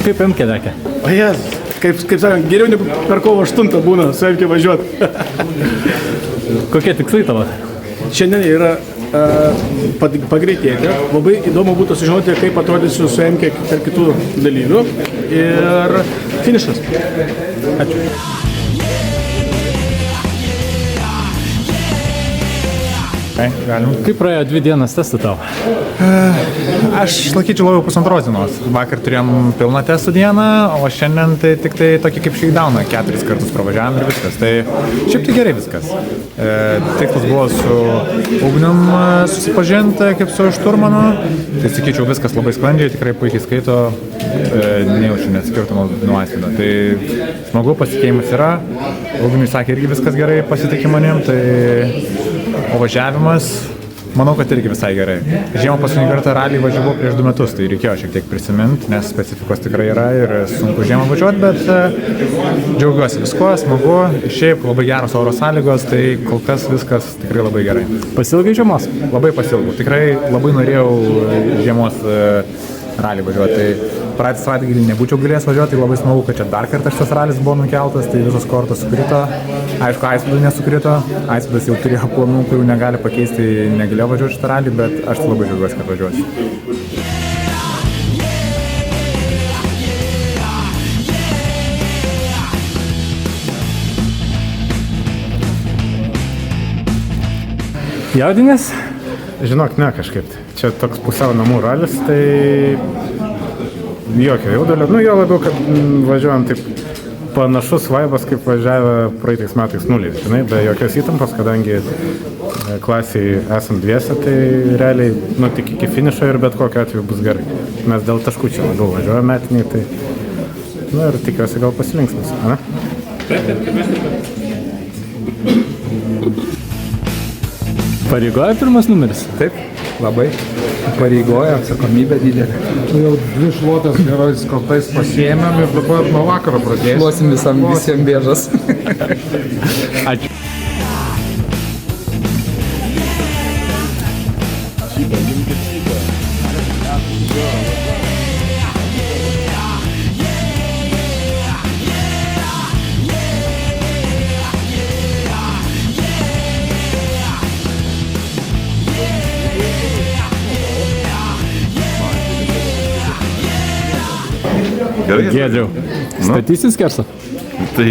Kaip M-kė lekia? O jas, kaip sakant, geriau negu per kovo 8 būna su M-kė važiuoti. Kokie tikslai tavo? Šiandien yra pagreitėti. Labai įdomu būtų sužinoti, kaip atrodysiu su M-kė tarp kitų dalyvių. Ir finišas. Ačiū. Galim. Kaip praėjo 2 dienas testų tau? Aš laikyčiau labiau pusantros dienos. Vakar turėjom pilną testų dieną, o šiandien tai tik tai tokį kaip shakedowną 4 kartus pravažiavam ir viskas. Tai šiaip tai gerai viskas. Tikslas buvo su Ugnium susipažinti kaip su šturmanu. Tai sakyčiau viskas labai sklandžiai, tikrai puikiai skaito, nejaučiu net skirtumo nuo Aisvido. Tai smagu, pasitikėjimas yra. Ugniui sakė irgi viskas gerai, pasitikė manim, tai o važiavimas, manau, kad irgi visai gerai. Žiemą paskutinį kartą ralį važiavau prieš 2 metus, tai reikėjo šiek tiek prisiminti, nes specifikos tikrai yra ir sunku žiemą važiuoti, bet džiaugiuosi viskuo, smagu. Šiaip labai geros oro sąlygos, tai kol kas viskas tikrai labai gerai. Pasilgai žiemos? Labai pasilgau. Tikrai labai norėjau žiemos ralį važiuoti. Tai praeitą savaitgalį nebūčiau galėjęs važiuoti, tai labai smagu, kad čia dar kartą šitas ralis buvo nukeltas, tai visos kortos sukrito. Aišku, Aisvidas nesukrito, Aisvidas jau turėjo planų, kurių negali pakeisti, negalėjo važiuoti šitą ralį, bet aš labai džiaugiuosi, kad važiuosiu. Jaudinės? Žinok, ne kažkaip. Čia toks pusiau namų ralis, tai jokio jaudulio. Nu, jo labiau, kad važiuojam taip panašus vaibas, kaip važiavę praeitais metais nuliais, žinai, be jokios įtampos, kadangi klasiai esam dviese, tai realiai, nu, tik iki finišo ir bet kokiu atveju bus gerai. Mes dėl taškų čia labiau važiuojame metiniai, tai, nu, ir tikiuosi gal pasilinksmės, ne? Pareigoja pirmas numeris? Taip, labai. Pareigoja, atsakomybė didelė. Jau 2 šluotas gerais kartais pasiėmėm ir dabar nuo vakaro pradėsim. Šluosim visiems bėžas. Ačiū. Gerai. Giedriau, statysis skersą? Tai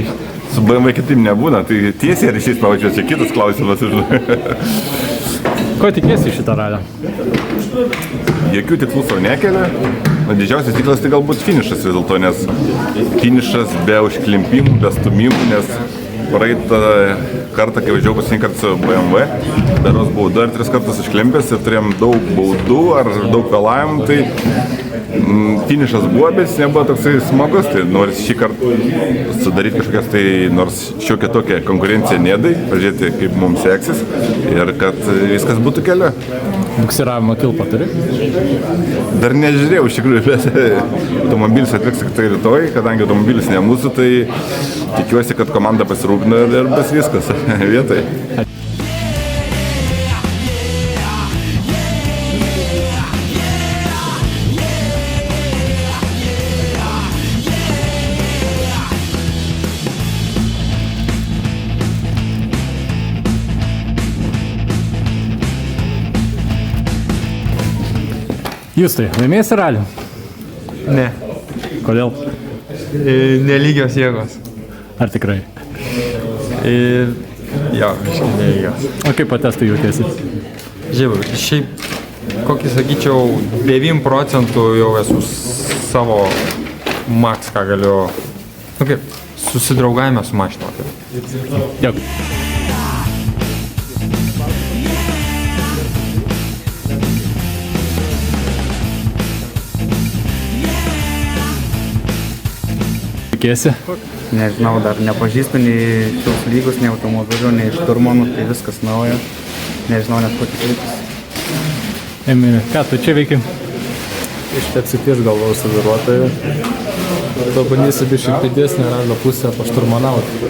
su BMW kitaip nebūna, tai tiesiai ar išės pavažiuosi, čia kitas klausimas. Ko tikėsi šitą ralį? Jokių tikslų savo nekelia. Didžiausias tikslas tai galbūt finišas vis dėlto, nes finišas be užklimpimų, be stumimų, nes praeitą kartą, kai važiavau paskutinį kartą su BMW, beros buvau 2 ar 3 kartus užklimpęs ir turėjom daug baudų ar daug vėlavimų, tai finišas buvo, bet jis nebuvo toksai smagus, tai nors šį kartą sudaryti kažkokias tai nors šiokia tokia konkurencija nedai, pažiūrėti kaip mums seksis ir kad viskas būtų keliu. Buksiravimo kilpą turi? Dar nežiūrėjau iš tikrųjų, bet automobilis atvyks tik tai rytoj, kadangi automobilis ne mūsų, tai tikiuosi, kad komanda pasirūpina ir bus viskas vietoj. Justai, laimėsi ralį? Ne, Kodėl? nelygios jėgos. Ar tikrai? Jo, šiaip nelygios. O kaip po testų jautiesi? Šiaip, kokį sakyčiau, 9% jau esu savo max, ką galiu, nu kaip, susidraugavime su mašina. Dėkui. Tikėsi? Nežinau, dar nepažįstu nei šios lygus, nei automobilių, nei šturmanų, tai viskas nauja. Nežinau net ko tikėtis. Emili, ką tu čia veiki? Išteksities galvau su vairuotoju. Pabandysiu biškai didesnę ralio pusę pašturmanauti.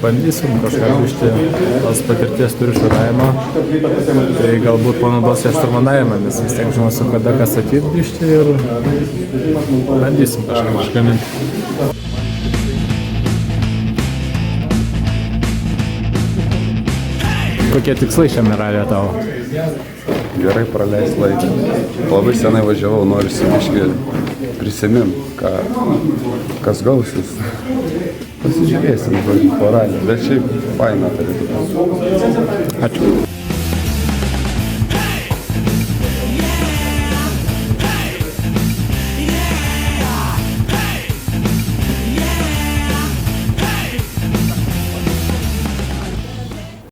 bandysim kažką bišti, tos patirties turiu švaravimo, tai galbūt panaudosiu šturmanavimą, nes vis tiek žinosiu, kada ką sakyt bišti ir bandysim kažką išgaminti. Kokie tikslai šiame rallyje tavo? Gerai praleisti laiką. Labai senai važiavau, noriu biškį prisimin, kas gausis. Pasižiūrėsim, žodžiu, po ralį, bet šiaip faina turėtų. Ačiū.